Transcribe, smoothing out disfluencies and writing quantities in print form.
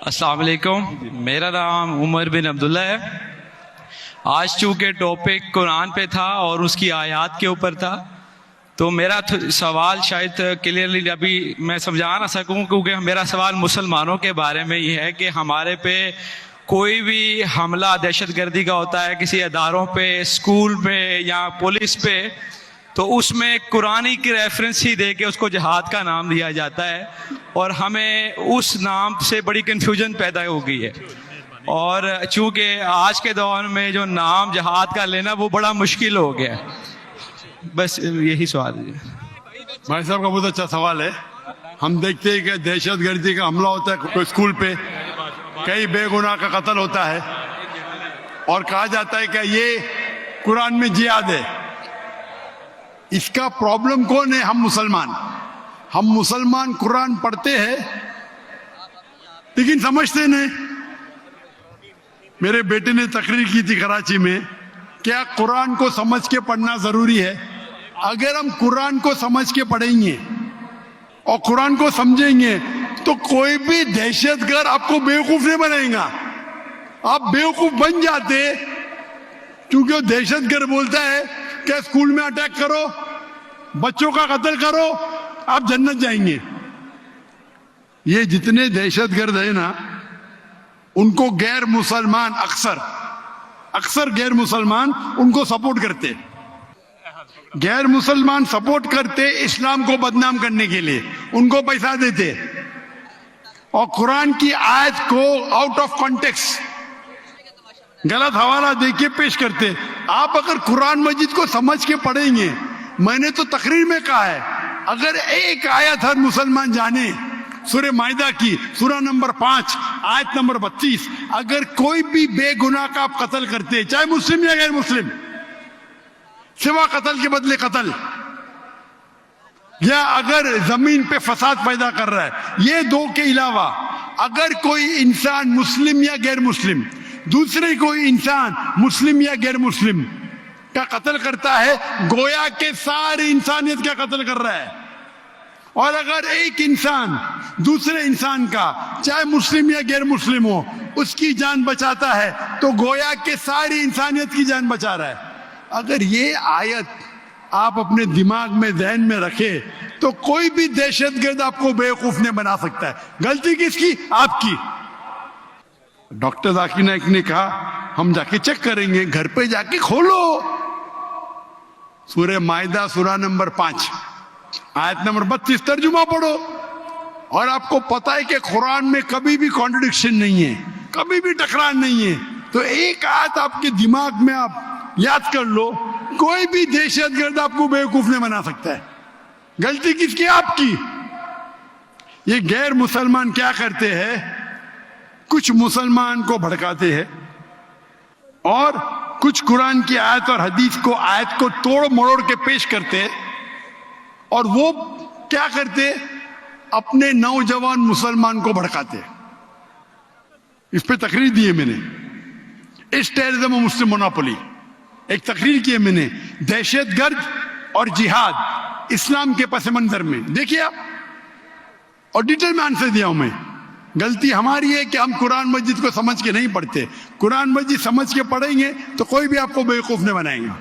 السلام علیکم، میرا نام عمر بن عبداللہ ہے۔ آج چونکہ ٹاپک قرآن پہ تھا اور اس کی آیات کے اوپر تھا، تو میرا سوال شاید کلیئرلی ابھی میں سمجھا نہ سکوں، کیونکہ میرا سوال مسلمانوں کے بارے میں یہ ہے کہ ہمارے پہ کوئی بھی حملہ دہشت گردی کا ہوتا ہے، کسی اداروں پہ، اسکول پہ یا پولیس پہ، تو اس میں قرآنی کی ریفرنس ہی دے کے اس کو جہاد کا نام دیا جاتا ہے، اور ہمیں اس نام سے بڑی کنفیوژن پیدا ہو گئی ہے۔ اور چونکہ آج کے دور میں جو نام جہاد کا لینا وہ بڑا مشکل ہو گیا ہے۔ بس یہی سوال ہے۔ بھائی صاحب کا بہت اچھا سوال ہے۔ ہم دیکھتے ہیں کہ دہشت گردی کا حملہ ہوتا ہے کوئی اسکول پہ، کئی بے گناہ کا قتل ہوتا ہے، اور کہا جاتا ہے کہ یہ قرآن میں جہاد ہے۔ اس کا پرابلم کون ہے؟ ہم مسلمان قرآن پڑھتے ہیں لیکن سمجھتے نہیں۔ میرے بیٹے نے تقریر کی تھی کراچی میں، کیا قرآن کو سمجھ کے پڑھنا ضروری ہے؟ اگر ہم قرآن کو سمجھ کے پڑھیں گے اور قرآن کو سمجھیں گے تو کوئی بھی دہشت گرد آپ کو بیوقوف نہیں بنائے گا۔ آپ بیوقوف بن جاتے کیونکہ وہ دہشت گرد بولتا ہے کہ اسکول میں اٹیک کرو، بچوں کا قتل کرو، آپ جنت جائیں گے۔ یہ جتنے دہشت گرد ہیں نا، ان کو غیر مسلمان اکثر غیر مسلمان ان کو سپورٹ کرتے، غیر مسلمان سپورٹ کرتے اسلام کو بدنام کرنے کے لیے، ان کو پیسہ دیتے اور قرآن کی آیت کو آؤٹ آف کانٹیکسٹ غلط حوالہ دے کے پیش کرتے۔ آپ اگر قرآن مجید کو سمجھ کے پڑھیں گے، میں نے تو تقریر میں کہا ہے، اگر ایک آیت ہر مسلمان جانے، سورہ مائدہ کی سورہ نمبر 5 آیت نمبر 32، اگر کوئی بھی بے گناہ کا آپ قتل کرتے، چاہے مسلم یا غیر مسلم، سوا قتل کے بدلے قتل، یا اگر زمین پہ فساد پیدا کر رہا ہے، یہ دو کے علاوہ اگر کوئی انسان مسلم یا غیر مسلم دوسرے کوئی انسان مسلم یا غیر مسلم کا قتل کرتا ہے، گویا کہ ساری انسانیت کا قتل کر رہا ہے۔ اور اگر ایک انسان دوسرے انسان کا، چاہے مسلم یا غیر مسلم ہو، اس کی جان بچاتا ہے تو گویا کہ ساری انسانیت کی جان بچا رہا ہے۔ اگر یہ آیت آپ اپنے دماغ میں، ذہن میں رکھے تو کوئی بھی دہشت گرد آپ کو بیوقوف نہیں بنا سکتا ہے۔ غلطی کس کی؟ آپ کی۔ ڈاکٹر ذاکر نائک نے کہا ہم جا کے چیک کریں گے، گھر پہ جا کے کھولو سورہ مائدہ سورہ نمبر 5 آیت نمبر 32 ترجمہ پڑھو، اور آپ کو پتہ ہے کہ قرآن میں کبھی بھی کانٹرڈکشن نہیں ہے، کبھی بھی ٹکران نہیں ہے۔ تو ایک آیت آپ کے دماغ میں آپ یاد کر لو، کوئی بھی دہشت گرد آپ کو بیوقوف نہیں بنا سکتا ہے۔ غلطی کس کی؟ آپ کی۔ یہ غیر مسلمان کیا کرتے ہیں؟ کچھ مسلمان کو بھڑکاتے ہیں اور کچھ قرآن کی آیت اور حدیث کو، آیت کو توڑ مروڑ کے پیش کرتے ہیں، اور وہ کیا کرتے؟ اپنے نوجوان مسلمان کو بھڑکاتے۔ اس پہ تقریر دی ہے میں نے، اس ٹیررزم و مسلم مونوپولی، ایک تقریر کی ہے میں نے، دہشت گرد اور جہاد اسلام کے پس منظر میں، دیکھیے آپ، اور ڈیٹیل میں آنسر دیا ہوں میں۔ غلطی ہماری ہے کہ ہم قرآن مجید کو سمجھ کے نہیں پڑھتے۔ قرآن مجید سمجھ کے پڑھیں گے تو کوئی بھی آپ کو بیوقوف نہیں بنائے گا۔